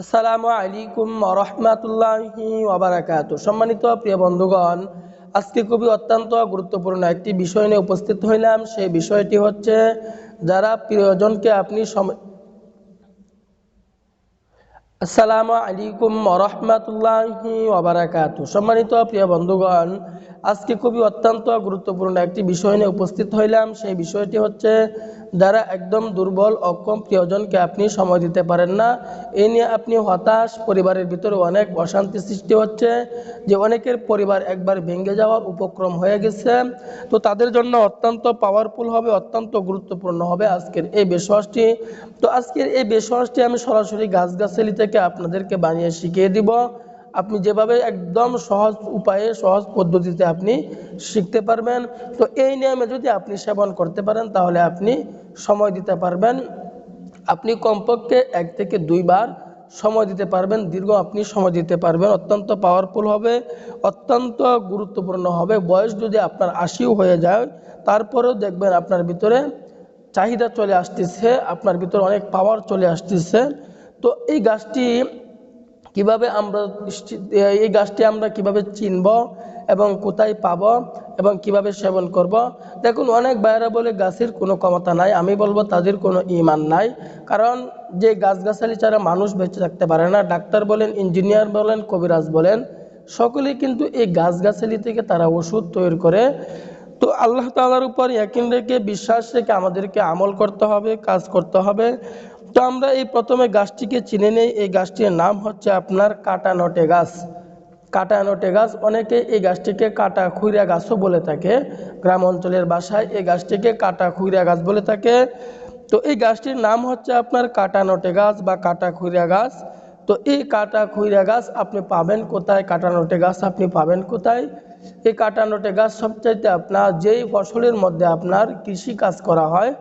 আসসালামু আলাইকুম ওয়া রাহমাতুল্লাহি ওয়া বারাকাতুহু। সম্মানিত প্রিয় বন্ধুগণ, আজকে খুবই অত্যন্ত গুরুত্বপূর্ণ একটি বিষয় নিয়ে উপস্থিত হইলাম। সেই বিষয়টি হচ্ছে যারা প্রিয়জনকে আপনি আসসালামু আলাইকুম ওয়া রাহমাতুল্লাহি ওয়া বারাকাতুহু। সম্মানিত প্রিয় বন্ধুগণ, আজকে খুবই অত্যন্ত গুরুত্বপূর্ণ একটি বিষয় নিয়ে উপস্থিত হইলাম। সেই বিষয়টি হচ্ছে যারা একদম দুর্বল অক্ষম প্রিয়জনকে আপনি সময় দিতে পারেন না, এ নিয়ে আপনি হতাশ, পরিবারের ভিতরে অনেক অশান্তি সৃষ্টি হচ্ছে, যে অনেকের পরিবার একবার ভেঙে যাওয়ার উপক্রম হয়ে গেছে। তো তাদের জন্য অত্যন্ত পাওয়ারফুল হবে, অত্যন্ত গুরুত্বপূর্ণ হবে আজকের এই বেশওয়াজটি। তো আজকের এই বেশওয়াজটি আমি সরাসরি গাছগাছালি থেকে আপনাদেরকে বানিয়ে শিখিয়ে দিব। আপনি যেভাবে একদম সহজ উপায়ে সহজ পদ্ধতিতে আপনি শিখতে পারবেন। তো এই নিয়মে যদি আপনি সেবন করতে পারেন তাহলে আপনি সময় দিতে পারবেন। আপনি কমপক্ষে 1 থেকে 2 বার সময় দিতে পারবেন, দীর্ঘ আপনি সময় দিতে পারবেন। অত্যন্ত পাওয়ারফুল হবে, অত্যন্ত গুরুত্বপূর্ণ হবে। বয়স যদি আপনার 80 হয়ে যায় তারপরেও দেখবেন আপনার ভিতরে চাহিদা চলে আসতেছে, আপনার ভিতরে অনেক পাওয়ার চলে আসতেছে। তো এই গাছটি আমরা কিভাবে চিনব এবং কোথায় পাব এবং কিভাবে সেবন করব। দেখুন, অনেক ভাইয়েরা বলে গাছের কোনো ক্ষমতা নাই। আমি বলবো তাদের কোনো ঈমান নাই। কারণ যে গাছগাছালি ছাড়া মানুষ বেঁচে থাকতে পারে না। ডাক্তার বলেন, ইঞ্জিনিয়ার বলেন, কবিরাজ বলেন, সকলেই কিন্তু এই গাছগাছালি থেকে তারা ওষুধ তৈরি করে। তো আল্লাহ তাআলার উপর ইয়াকিন রেখে, বিশ্বাস রেখে আমাদেরকে আমল করতে হবে, কাজ করতে হবে। তো আমরা এই প্রথমে গাছটিকে চিনে নেই। এই গাছটির নাম হচ্ছে আপনার কাটানটে গাছ। কাটানটে গাছ, অনেকে এই গাছটিকে কাটা খুইরা গাছও বলে থাকে। গ্রাম অঞ্চলের ভাষায় এই গাছটিকে কাটা খুইরা গাছ বলে থাকে। তো এই গাছটির নাম হচ্ছে আপনার কাটানটে গাছ বা কাটা খুইরা গাছ। তো এই কাটা খুইরা গাছ আপনি পাবেন কোথায়? কাটানটে গাছ আপনি পাবেন কোথায়? এই কাটানটে গাছ সবচাইতে আপনার যেই ফসলের মধ্যে আপনার কৃষি কাজ করা হয়,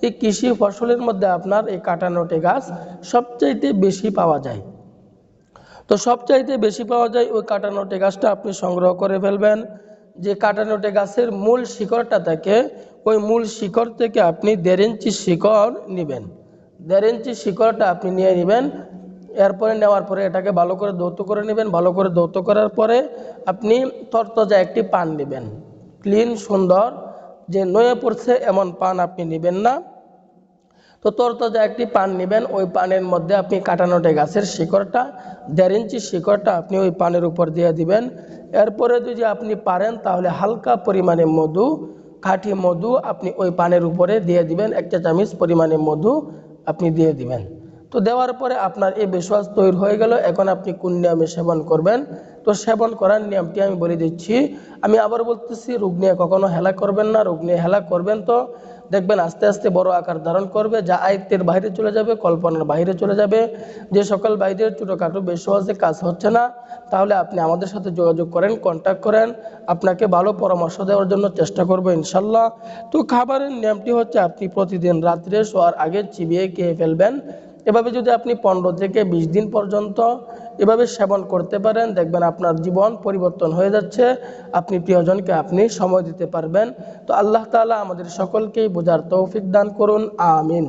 এই কৃষি ফসলের মধ্যে আপনার এই কাটানটে গাছ সবচাইতে বেশি পাওয়া যায়। তো সবচাইতে বেশি পাওয়া যায় ওই কাটানটে গাছটা আপনি সংগ্রহ করে ফেলবেন। যে কাটানটে গাছের মূল শিকড়টা থাকে, ওই মূল শিকড় থেকে আপনি 1.5 ইঞ্চি শিকড় নেবেন। 1.5 ইঞ্চি শিকড়টা আপনি নিয়ে নেবেন। এরপরে নেওয়ার পরে এটাকে ভালো করে ধৌত করে নেবেন। ভালো করে ধৌত করার পরে আপনি তরতাজা একটি পান নেবেন, ক্লিন সুন্দর, যে নয়ে পড়ছে এমন পান আপনি নেবেন না। তো তরতাজা একটি পান নেবেন। ওই পানের মধ্যে আপনি কাটানটে গাছের শিকড়টা, 1.5 ইঞ্চি শিকড়টা আপনি ওই পানের উপর দিয়ে দিবেন। এরপরে যদি আপনি পারেন তাহলে হালকা পরিমাণে মধু, খাঁটি মধু আপনি ওই পানের উপরে দিয়ে দিবেন। 1 চা চামচ পরিমাণে মধু আপনি দিয়ে দিবেন। তো দেওয়ার পরে আপনার এই বেশওয়াজ তৈরি হয়ে গেল। এখন আপনি কোন নিয়মে সেবন করবেন? তো সেবন করার নিয়মটি আমি বলে দিচ্ছি। আমি আবার বলতেছি, রোগ নিয়ে কখনো হেলা করবেন না। রোগ নিয়ে হেলা করবেন তো দেখবেন আস্তে আস্তে বড় আকার ধারণ করবে, যা আয়ত্তের বাইরে চলে যাবে, কল্পনার বাইরে চলে যাবে। যে সকল ভাইদের ছোটোখাটো বেশওয়াজে কাজ হচ্ছে না, তাহলে আপনি আমাদের সাথে যোগাযোগ করেন, কন্ট্যাক্ট করেন। আপনাকে ভালো পরামর্শ দেওয়ার জন্য চেষ্টা করবো ইনশাল্লাহ। তো খাবারের নিয়মটি হচ্ছে আপনি প্রতিদিন রাত্রে শোয়ার আগে চিবিয়ে খেয়ে ফেলবেন। এভাবে যদি আপনি 15 থেকে 20 দিন পর্যন্ত এভাবে সেবন করতে পারেন, দেখবেন আপনার জীবন পরিবর্তন হয়ে যাচ্ছে। আপনি প্রিয়জনকে আপনি সময় দিতে পারবেন। তো আল্লাহ তাআলা আমাদের সকলকেই বোঝার তৌফিক দান করুন, আমিন।